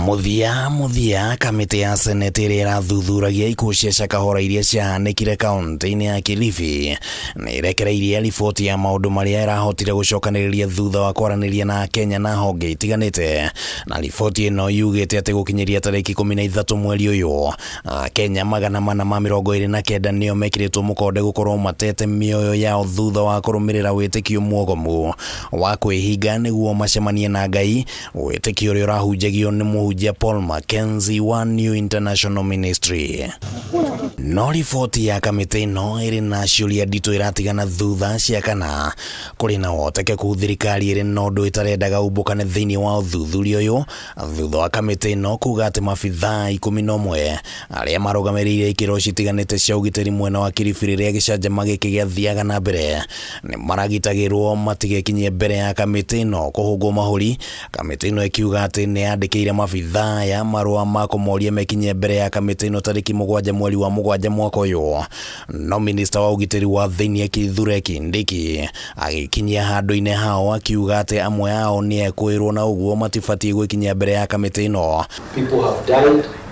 Muthia kamiti ya seneti iria irathuthuragia ikuũ cia SHAKAHOLA iria ciahanĩkire kaunti-inĩ ya Kilifi nĩ irekereirie riboti ya maũndũ marĩa irahotire gũcokanĩrĩria thutha wa kwaranĩria na AKENYA na honge itiganĩte. Na riboti ĩno yugĩte atĩ gũkinyĩria tarĩki 13 mweri ũyũ, AKENYA 429 nĩo mekĩrĩtwo mũkonde gũkorwo matete mĩoyo yao thutha wa kũrũmĩrĩra wĩtĩkio muogomu wa kwĩhinga nĩguo macemanie na Ngai, wĩtĩkio ũrĩa ũrahunjagio nĩ mũhunjia Paul Mackenzie wa New International Ministry. No riboti ya kamĩtĩ ĩno ĩrĩ na ciũria nditũ iratigana thutha cia kana kũrĩ na ũhotekeku thirikari ĩrĩ na ũndũ ĩtarendaga umbũkane thĩinĩ wa ũthuthuria ũyũ, thutha wa kamĩtĩ ĩno kuga atĩ mabithaa 11 arĩa marũgamĩrĩire ikĩro citiganĩte cia ũgitĩri mwena wa Kilifi rĩrĩa gĩcanjama gĩkĩ gĩathiaga na mbere nĩ maragitagĩrwo matigekinyie mbere ya kamĩtĩ ĩno kũhũngwo mahũri. Kamĩtĩ ĩno ĩkiuga atĩ nĩ yandĩkĩire mabithaa ya marũa ma kũmoria mekinyie mbere ya kamĩtĩ ĩno tarĩki 7 mweri wa 7 mwaka ũyũ. No minista wa ũgitĩri wa thĩinĩ THIRIKARI-INI agĩkinyia handũ-inĩ hao akiuga atĩ amwe ao nĩ ekwĩrwo na ũguo matibatiĩ gwĩkinyia mbere ya kamĩtĩ ĩno.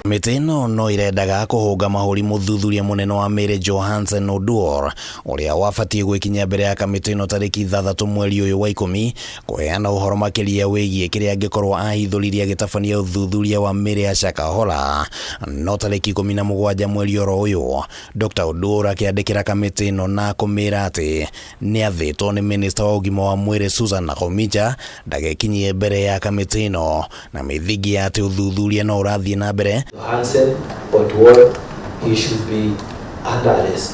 Kamĩtĩ ĩno no irendaga kũhũnga mahũri mũthuthuria mũnene wa Mary Johansen Oduor ũrĩa wabatiĩ gwĩkinyia mbere ya kamĩtĩ ĩno tarĩki 3 mweri ũyũ wa 10 kũheana ũhoro makĩria wĩgiĩ kĩrĩa angĩkorwo ahithũririe agĩtabania ũthuthuria wa Mary ya SHAKAHOLA. No tarĩki 17 mweri oro ũyũ, Dr. Oduor akĩandĩkĩra kamĩtĩ ĩno na kũmĩra atĩ nĩ athĩtwo nĩ minista wa ũgima wa mwĩrĩ Susan Nakhumicha ndagekinyie mbere ya kamĩtĩ ĩno na mĩthingi ya atĩ ũthuthuria no ũrathiĩ na mbere. Hansen, but what he should be under arrest.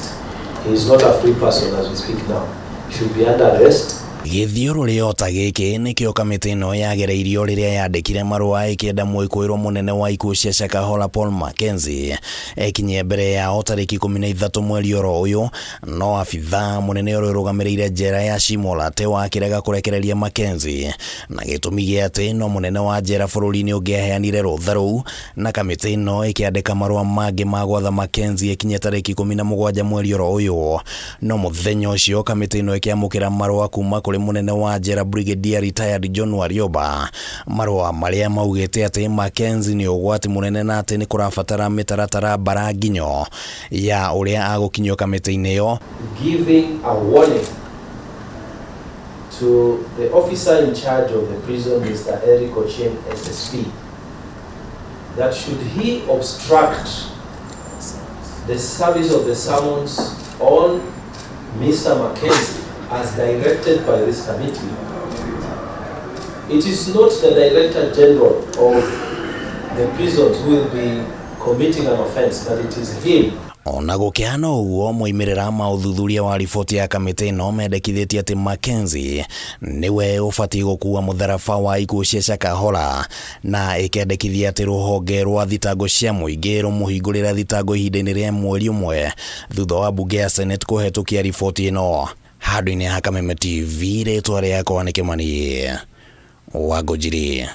He is not a free person as we speak now. He should be under arrest. Gĩthiũrũrĩ ta gĩkĩ nĩkĩo kamĩtĩ ĩno yagereirio rĩrĩa yandĩkire marũa ĩkĩenda mwĩkũĩrwo mũnene wa ikuũ cia SHAKAHOLA Paul Mackenzie ekinyie mbere yao tarĩki 13 mweri oro ũyũ. No abithaa mũnene ũrĩa ũrũgamĩrĩire njera ya Shimolate wakĩrega kũrekereria Mackenzie na gĩtũmi gĩa atĩ no mũnene wa njera bũrũri-inĩ ũngĩaheanire rũtha rũu, na kamĩtĩ ĩno ĩkĩandĩka marũa mangĩ ma gwatha Mackenzie ekinyie tarĩki 17 mweri oro ũyũ. No mũthenya ũcio kamĩtĩ ĩno ĩkĩamũkĩra marũa kuma kũrĩ munene wa njera Brigadier retired John Warioba, marũa marĩa maugĩte atĩ Mackenzie nĩ ũgwati mũnene na atĩ nĩ kũrabatara mĩtaratara bara nginyo ya ũrĩa agũkinyio kamĩtĩ-inĩ ĩyo. Giving a warning to the officer in charge of the prison, Mr. Eric Ochieng SSP, that should he obstruct the service of the summons on Mr. Mackenzie as directed by this committee, it is not the Director General of the prisons who will be committing an offense, but it is him. Ona gũkĩhana ũguo, moimĩrĩra ma ũthuthuria wa riboti ya kamĩtĩ ĩno mendekithĩtie atĩ Mackenzie nĩwe ũbatiĩ gũkuua mũtharaba wa ikuũ cia SHAKAHOLA, na ĩkendekithia atĩ rũhonge rwa thitango cia mũingĩ rũmũhingũrĩra thitango ihinda-inĩ rĩa mweri ũmwe thutha wa bunge ya Senate kũhetũkia riboti ĩno. Handũ-inĩ ha Kameme TV, rĩtwa rĩakwa nĩ Kĩmani wa Ngũnjiri.